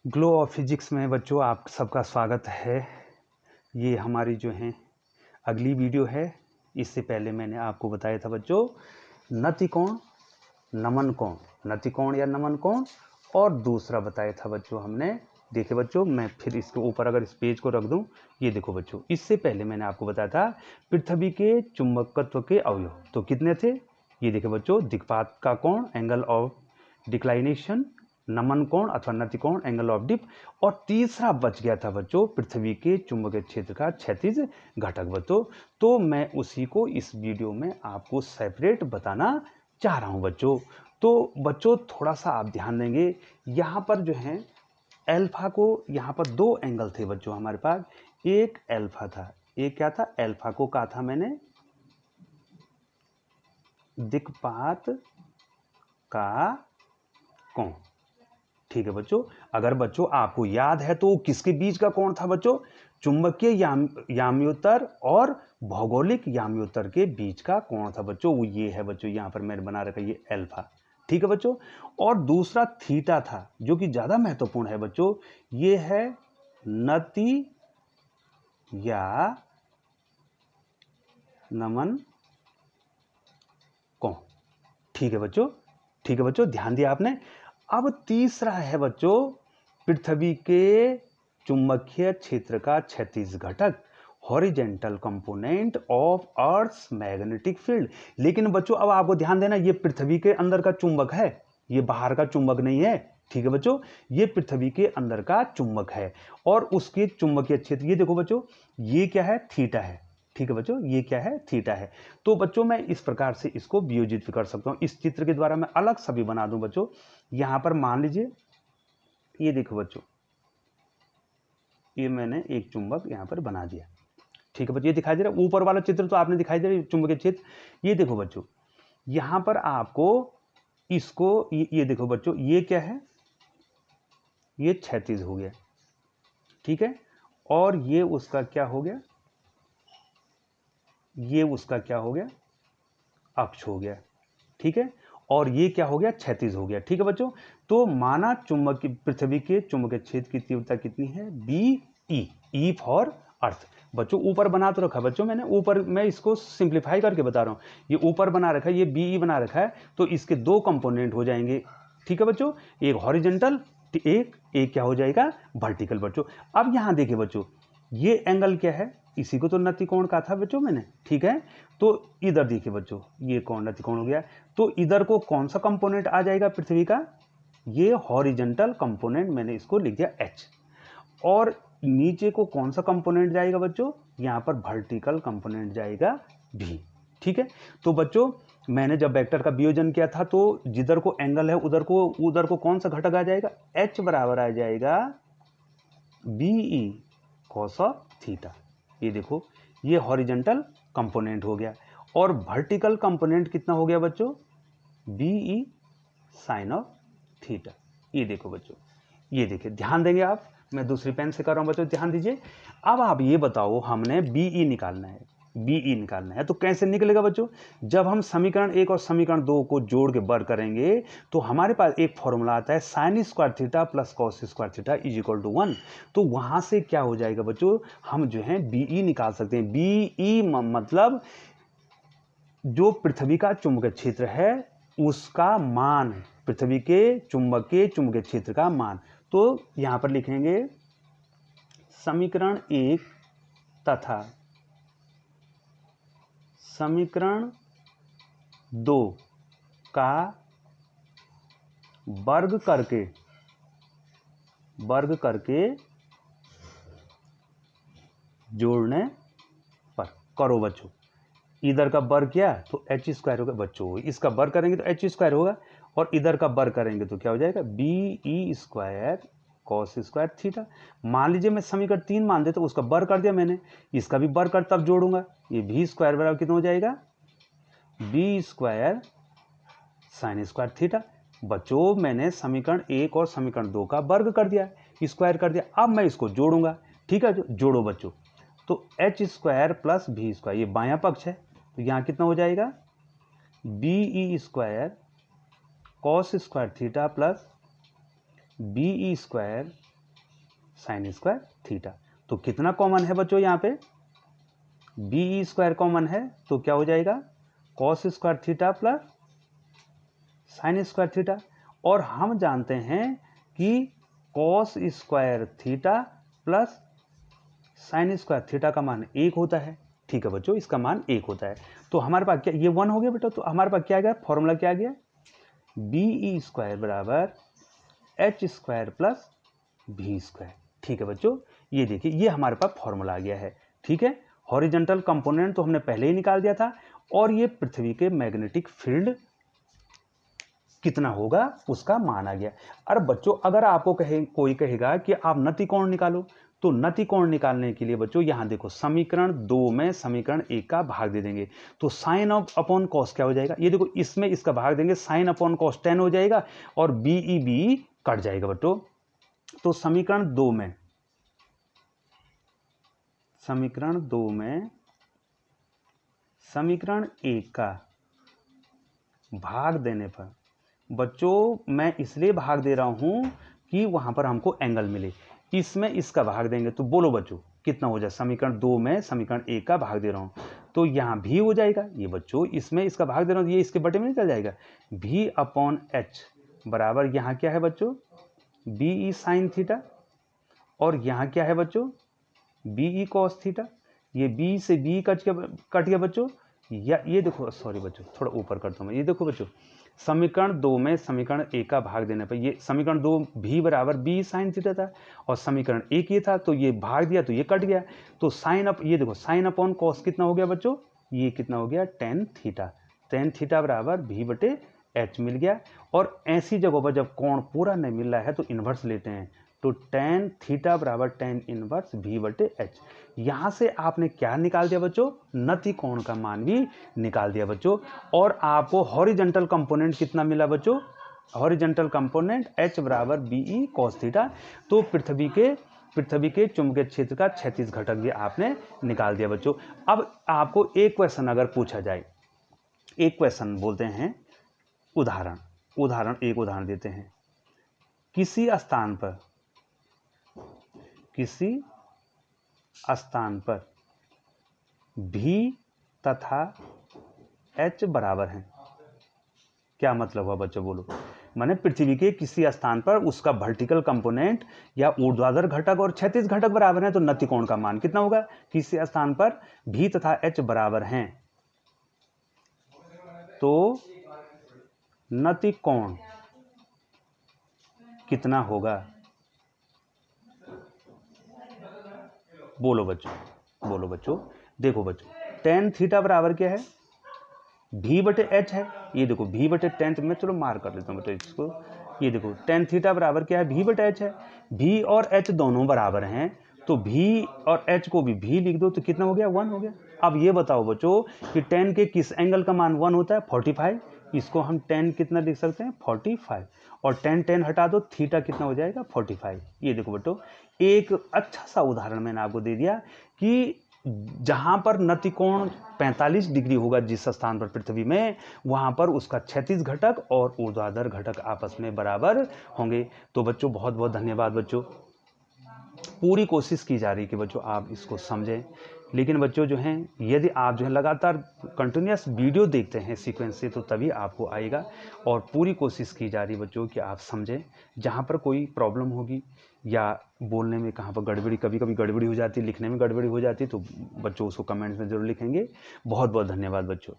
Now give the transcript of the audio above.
Glow of physics में बच्चों आप सबका स्वागत है। ये हमारी जो है अगली वीडियो है। इससे पहले मैंने आपको बताया था बच्चों नतिकोण नमन कोण, नतिकोण या नमन कोण, और दूसरा बताया था बच्चों हमने। देखिए बच्चों, मैं फिर इसके ऊपर अगर इस पेज को रख दूं, ये देखो बच्चों, इससे पहले मैंने आपको बताया था पृथ्वी के चुंबकत्व के अवयव तो कितने थे। ये देखिए बच्चों, दिक्पात का कोण, एंगल ऑफ डिक्लाइनेशन, नमन कोण अथवा नतिकोण, एंगल ऑफ डिप, और तीसरा बच गया था बच्चों पृथ्वी के चुंबकीय क्षेत्र का क्षैतिज घटक बच्चों। तो मैं उसी को इस वीडियो में आपको सेपरेट बताना चाह रहा हूं बच्चों। तो बच्चों थोड़ा सा आप ध्यान देंगे, यहाँ पर जो है एल्फा को, यहाँ पर दो एंगल थे बच्चों हमारे पास। एक एल्फा था, एक क्या था, एल्फा को कहा था मैंने दिक्पात का कोण। ठीक है बच्चों, अगर बच्चों आपको याद है तो किसके बीच का कोण था बच्चों, चुंबकीय याम्योत्तर और भौगोलिक याम्योत्तर के बीच का कोण था बच्चों। वो ये है बच्चों, यहाँ पर मैंने बना रखा ये एल्फा। ठीक है बच्चों, और दूसरा थीटा था जो कि ज्यादा महत्वपूर्ण है बच्चों, ये है नति या नमन कोण। ठीक है बच्चों, ठीक है बच्चों, ध्यान दिया आपने। अब तीसरा है बच्चों पृथ्वी के चुंबकीय क्षेत्र का क्षैतिज घटक, horizontal component of earth's magnetic field. लेकिन बच्चों अब आपको ध्यान देना, ये पृथ्वी के अंदर का चुंबक है, ये बाहर का चुंबक नहीं है। ठीक है बच्चों, ये पृथ्वी के अंदर का चुंबक है और उसके चुंबकीय क्षेत्र, ये देखो बच्चों, ये क्या है, थीटा है। ठीक है बच्चों, ये क्या है, थीटा है। तो बच्चों मैं इस प्रकार से इसको वियोजित कर सकता हूं, इस चित्र के द्वारा मैं अलग सभी बना दूं बच्चों। यहां पर मान लीजिए, ये देखो बच्चों, ये मैंने एक चुंबक यहां पर बना दिया। ठीक है बच्चों, ये दिखाई दे रहा है, ऊपर वाला चित्र तो आपने दिखाई दे रहा है चुंबकीय क्षेत्र। ये देखो बच्चों, यहां पर आपको इसको ये देखो बच्चों, ये क्या है, ये क्षैतिज हो गया। ठीक है, और ये उसका क्या हो गया, ये उसका क्या हो गया, अक्ष हो गया। ठीक है, और ये क्या हो गया, क्षैतिज हो गया। ठीक है बच्चों, तो माना चुंबक पृथ्वी के चुंबकीय क्षेत्र की तीव्रता कितनी है, बी ई फॉर अर्थ। बच्चों ऊपर बना तो रखा बच्चों मैंने, ऊपर मैं इसको सिंप्लीफाई करके बता रहा हूं, ये ऊपर बना रखा है, ये बी बना रखा है, तो इसके दो कंपोनेंट हो जाएंगे। ठीक है बच्चों, एक हॉरिजेंटल, एक क्या हो जाएगा, वर्टिकल बच्चों। अब यहां देखिए बच्चों, ये एंगल क्या है, इसी को तो नतिकोण कहा था बच्चों मैंने। ठीक है, तो इधर देखिए बच्चों, ये कौन नतिकोण हो गया, तो इधर को कौन सा कंपोनेंट आ जाएगा पृथ्वी का, ये हॉरिजेंटल कंपोनेंट, मैंने इसको लिख दिया H। और नीचे को कौन सा कंपोनेंट जाएगा बच्चों, यहां पर वर्टिकल कंपोनेंट जाएगा V। ठीक है, तो बच्चों मैंने जब वेक्टर का वियोजन किया था तो जिधर को एंगल है उधर को कौन सा घटक आ जाएगा, H बराबर आ जाएगा BE cos ऑफ थीटा। ये देखो, ये हॉरिजेंटल कंपोनेंट हो गया, और वर्टिकल कंपोनेंट कितना हो गया बच्चों, BE साइन ऑफ थीटा। ये देखो बच्चों, ये देखिए, ध्यान देंगे आप, मैं दूसरी पेन से कर रहा हूं बच्चों, ध्यान दीजिए। अब आप ये बताओ, हमने BE निकालना है, BE निकालना है, तो कैसे निकलेगा बच्चों, जब हम समीकरण 1 और समीकरण 2 को जोड़ के वर्ग करेंगे तो हमारे पास एक फॉर्मूला आता है sine square theta plus cos square theta is equal to 1। तो वहां से क्या हो जाएगा बच्चों, हम जो है BE निकाल सकते हैं। BE मतलब जो पृथ्वी का चुंबकीय क्षेत्र है उसका मान, पृथ्वी के चुंबकीय क्षेत्र का मान। तो यहां पर लिखेंगे समीकरण 1 तथा समीकरण 2 का वर्ग करके जोड़ने पर करो बच्चों। इधर का वर्ग किया तो H स्क्वायर होगा बच्चों, इसका वर्ग करेंगे तो H स्क्वायर होगा, और इधर का वर्ग करेंगे तो क्या हो जाएगा, BE square cos square theta. मान लीजिए मैं समीकरण 3 मान दे तो उसका वर्ग कर दिया मैंने, इसका भी वर्ग कर तब जोड़ूंगा, ये V स्क्वायर बराबर कितना हो जाएगा, B square sine square theta. बच्चों मैंने समीकरण 1 और समीकरण 2 का वर्ग कर दिया, स्क्वायर कर दिया, अब मैं इसको जोड़ूंगा। ठीक है, जोड़ो बच्चों, तो H square plus V square, ये बायां पक्ष है, तो यहां कितना हो जाएगा, BE square cos square theta plus BE square sine square theta. तो कितना कॉमन है बच्चों यहाँ पे, बी स्क्वायर कॉमन है, तो क्या हो जाएगा cos square theta plus sign square theta. और हम जानते हैं कि cos square theta plus sign square theta का मान 1 होता है। ठीक है बच्चों, इसका मान 1 होता है। तो हमारे पास क्या, ये 1 हो गया बेटा, तो हमारे पास क्या आ गया, फॉर्मूला क्या आ गया, बी स्क्वायर बराबर एच स्क्वायर प्लस भी स्क्वायर। ठीक है बच्चों, ये देखिए ये हमारे पास फॉर्मूला आ गया है। ठीक है, हॉरिजॉन्टल कंपोनेंट तो हमने पहले ही निकाल दिया था, और ये पृथ्वी के मैग्नेटिक फील्ड कितना होगा उसका मान आ गया। अरे बच्चों, अगर आपको कोई कहेगा कि आप नतिकोण निकालो, तो नतिकोण निकालने के लिए बच्चों यहां देखो, समीकरण 2 में समीकरण 1 का भाग दे देंगे, तो साइन ऑफ अपॉन कॉस क्या हो जाएगा, ये देखो इसमें इसका भाग देंगे, साइन अपॉन कॉस 10 हो जाएगा, और बी कट जाएगा बच्चों। तो समीकरण 2 में समीकरण 1 का भाग देने पर बच्चों, मैं इसलिए भाग दे रहा हूं कि वहां पर हमको एंगल मिले, इसमें इसका भाग देंगे तो बोलो बच्चों कितना हो जाए, समीकरण 2 में समीकरण 1 का भाग दे रहा हूं, तो यहां भी हो जाएगा, ये बच्चों इसमें इसका भाग दे रहा हूं, ये इसके बटे में निकल जाएगा, भी अपॉन एच बराबर यहां क्या है बच्चों, बी साइन थीटा, और यहां क्या है बच्चों, बी कॉस थीटा। ये बी से बी कट गया बच्चों, या ये देखो, सॉरी बच्चों थोड़ा ऊपर करता हूं मैं, ये देखो बच्चों समीकरण 2 में समीकरण 1 का भाग देने पर ये समीकरण 2 भी बराबर बी साइन थीटा था, और समीकरण 1 ये था, तो ये भाग दिया तो ये कट गया, तो साइन अप, ये देखो साइन अपॉन कॉस कितना हो गया बच्चों, ये कितना हो गया टेन थीटा बराबर भी बटे एच मिल गया। और ऐसी जगहों पर जब कोण पूरा नहीं मिल रहा है तो इन्वर्स लेते हैं, तो टेन थीटा बराबर टेन इनवर्स भी बटे एच। यहां से आपने क्या निकाल दिया बच्चों, नति कोण का मान भी निकाल दिया बच्चों। और आपको हॉरिजॉन्टल कंपोनेंट कितना मिला बच्चों, हॉरिजॉन्टल कंपोनेंट एच बराबर बीई कॉस थीटा। तो पृथ्वी के चुंबकीय क्षेत्र का क्षैतिज घटक भी आपने निकाल दिया बच्चों। अब आपको एक क्वेश्चन अगर पूछा जाए, एक क्वेश्चन बोलते हैं एक उदाहरण देते हैं, किसी स्थान पर भी तथा एच बराबर हैं। क्या मतलब हुआ बच्चों बोलो, माने पृथ्वी के किसी स्थान पर उसका वर्टिकल कंपोनेंट या ऊर्ध्वाधर घटक और क्षैतिज घटक बराबर हैं, तो नतिकोण का मान कितना होगा, किसी स्थान पर भी तथा एच बराबर हैं तो नतिकोण कितना होगा, बोलो बच्चों। देखो बच्चों, टेन थीटा बराबर क्या है, भी बटे एच है, ये देखो भी बटे टेन, मैं चलो मार कर लेता हूँ बेटा इसको, ये देखो टेन थीटा बराबर क्या है, भी बटे एच है, भी और एच दोनों बराबर हैं, तो भी और एच को भी लिख दो, तो कितना हो गया 1 हो गया। अब ये बताओ बच्चों कि टेन के किस एंगल का मान 1 होता है, 45, इसको हम टेन कितना लिख सकते हैं 45, और टेन हटा दो, थीटा कितना हो जाएगा 45। ये देखो बच्चों, एक अच्छा सा उदाहरण मैंने आपको दे दिया कि जहां पर नतिकोण 45 डिग्री होगा जिस स्थान पर पृथ्वी में, वहां पर उसका क्षैतिज घटक और ऊर्ध्वाधर घटक आपस में बराबर होंगे। तो बच्चों बहुत बहुत धन्यवाद बच्चों, पूरी कोशिश की जा रही है कि बच्चों आप इसको समझें, लेकिन बच्चों जो हैं यदि आप जो है लगातार कंटिन्यूस वीडियो देखते हैं सीक्वेंस से, तो तभी आपको आएगा। और पूरी कोशिश की जा रही है बच्चों कि आप समझें, जहाँ पर कोई प्रॉब्लम होगी या बोलने में कहाँ पर गड़बड़ी, कभी कभी गड़बड़ी हो जाती है, लिखने में गड़बड़ी हो जाती है, तो बच्चों उसको कमेंट्स में ज़रूर लिखेंगे। बहुत बहुत धन्यवाद बच्चों।